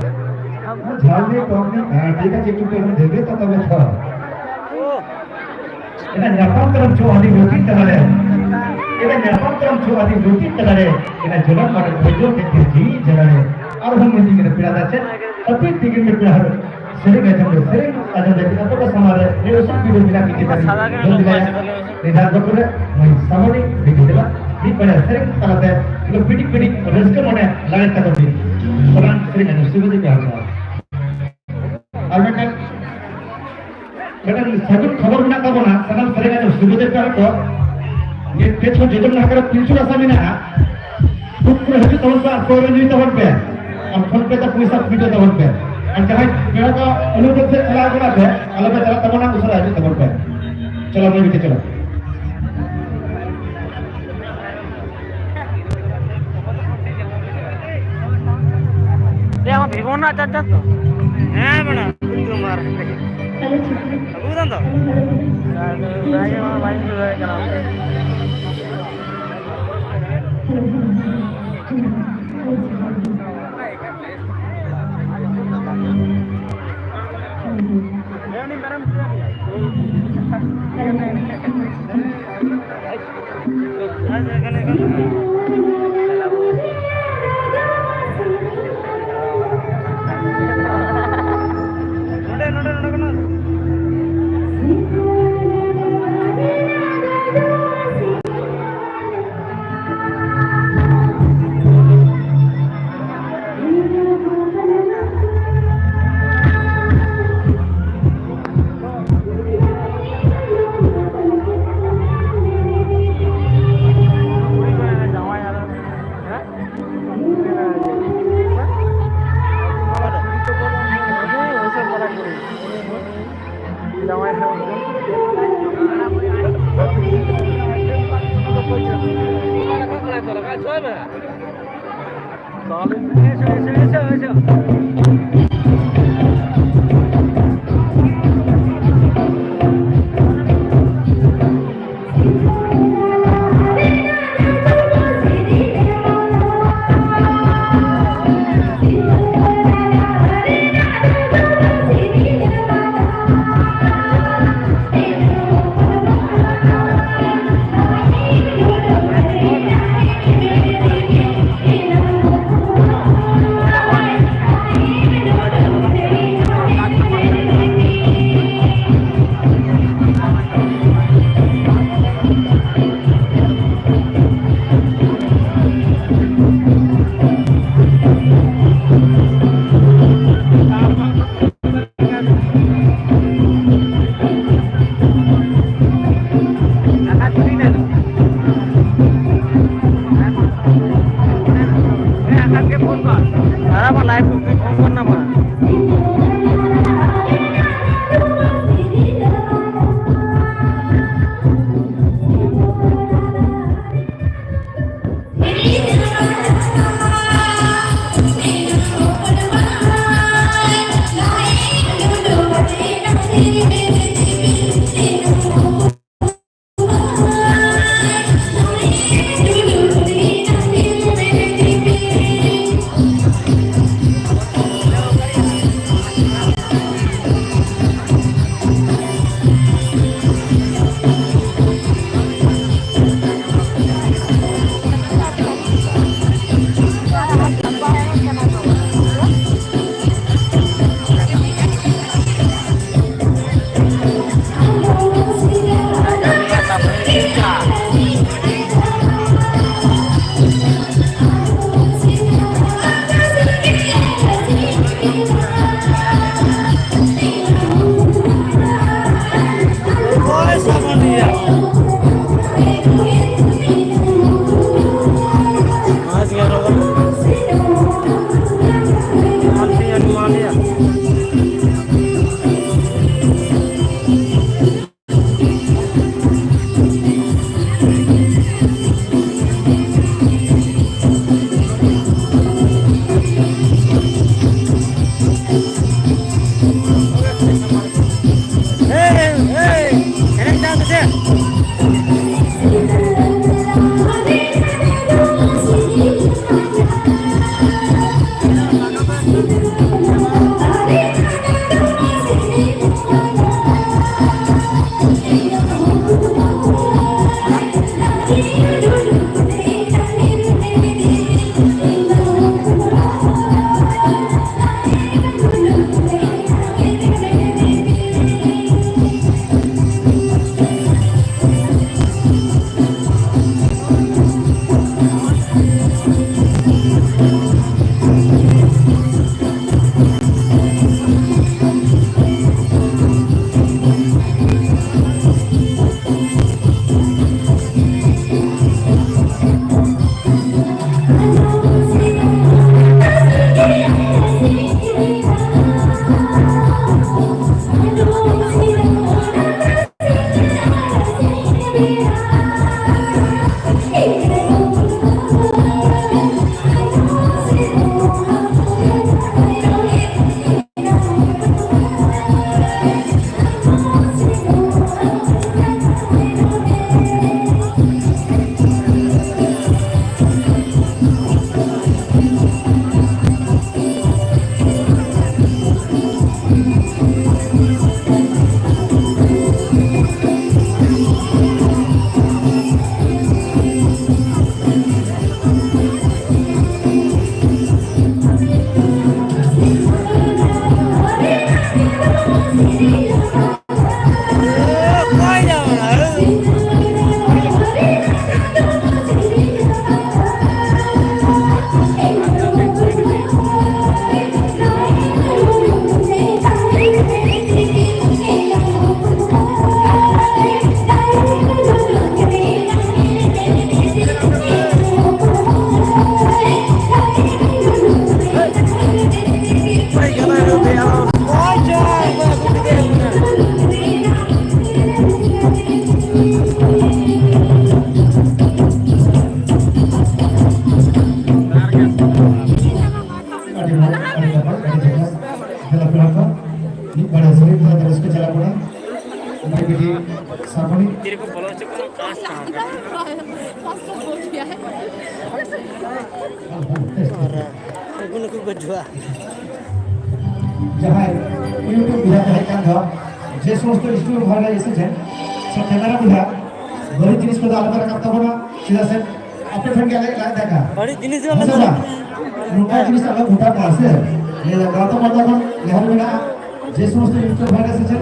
झाले कमी ठीक आहे चुके देवे तर तवे छ एना न्यापांतरम छो आदि लोकी तलारे एना न्यापांतरम छो आदि लोकी तलारे एना जनम माटे खोजो के जी जलारे और हम मिली के पीड़ा दाचे अति दिगे में पीड़ा सेरे गए थे सेरे आजा देखि तो का समारे ने उस वीडियो मिला के देता निदान को पूरे मैं सामने दिखे देला नी पड़े सेरे तलाते इको पिटी पिटी रस्के मने लागे तक दी सलान सेरे ने सुबह के आता और मैं सगुन खबर ना का बना सनम सेरे ने सुबह के आता ये पेछो जेदम ना कर पिलचुरा सामिना कुकुर हजू तवन पर कोरे नहीं तवन पे हम फोन पे तो पैसा पीटो तवन पे और जहां मेरा का अनुरोध से चला गया है अलग में चला तवन ना दूसरा है तवन पे चलो मैं भी चलो ये हम भिगोना चाचा तो है बड़ा तुम्हारा अबू दन तो भाई भाई जो है क्या नहीं मैडम क्या Aku berdua. যাহাই ইউটিউব বিধা যাহাই কান্ধ যে সমস্ত স্টুডেন্ট ঘরে এসেছেন সব ক্যামেরা বিধা গরিব জিনিস কথা আলাদা করতে হবে না সিধা সে আপনি ফোন গেলে দেখা बड़ी जिनिस বুঝলা রূপা জিনিস আলাদা ভুটা আছে এই গত মতন লেহার বিনা যে সমস্ত ইউটিউব ঘরে এসেছেন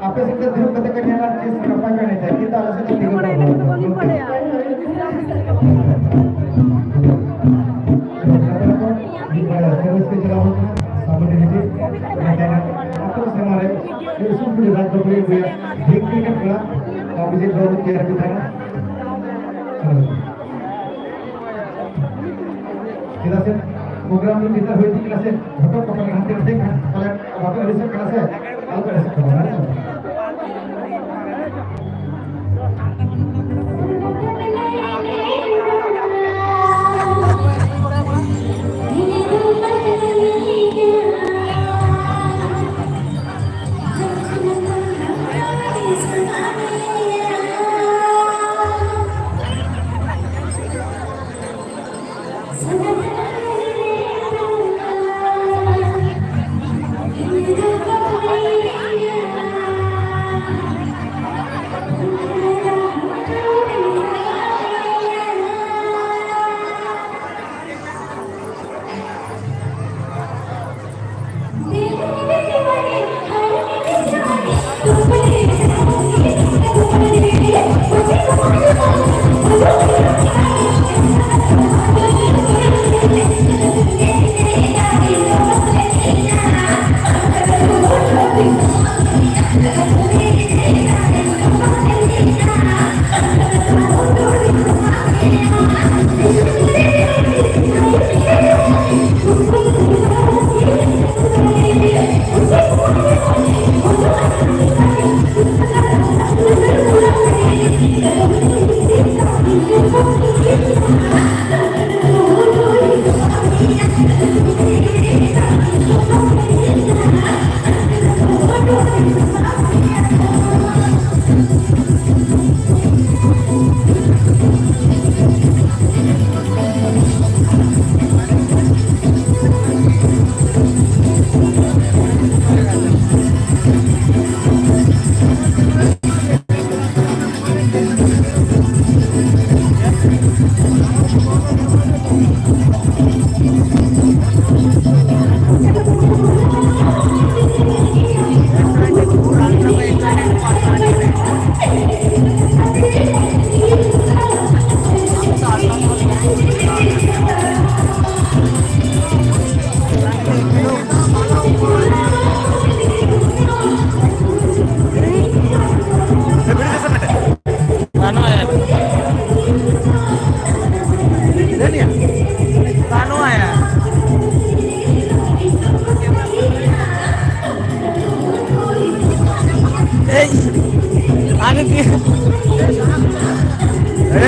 आपल्या सगळं धर्म करण्याची कृपा करायची की तर terus ke jalan sama di sini karena aku semalam itu sudah berada di gue dikit kan pula tapi jadi baru kira di sana kita sih program ini kita hujan kelasnya betul pakai hati hati kan kalau apa ada sih kelasnya kalau ada sekolah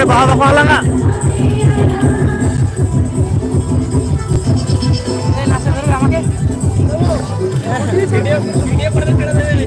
bawa kepala nggak? Video pernah kena tadi.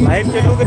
Light चलू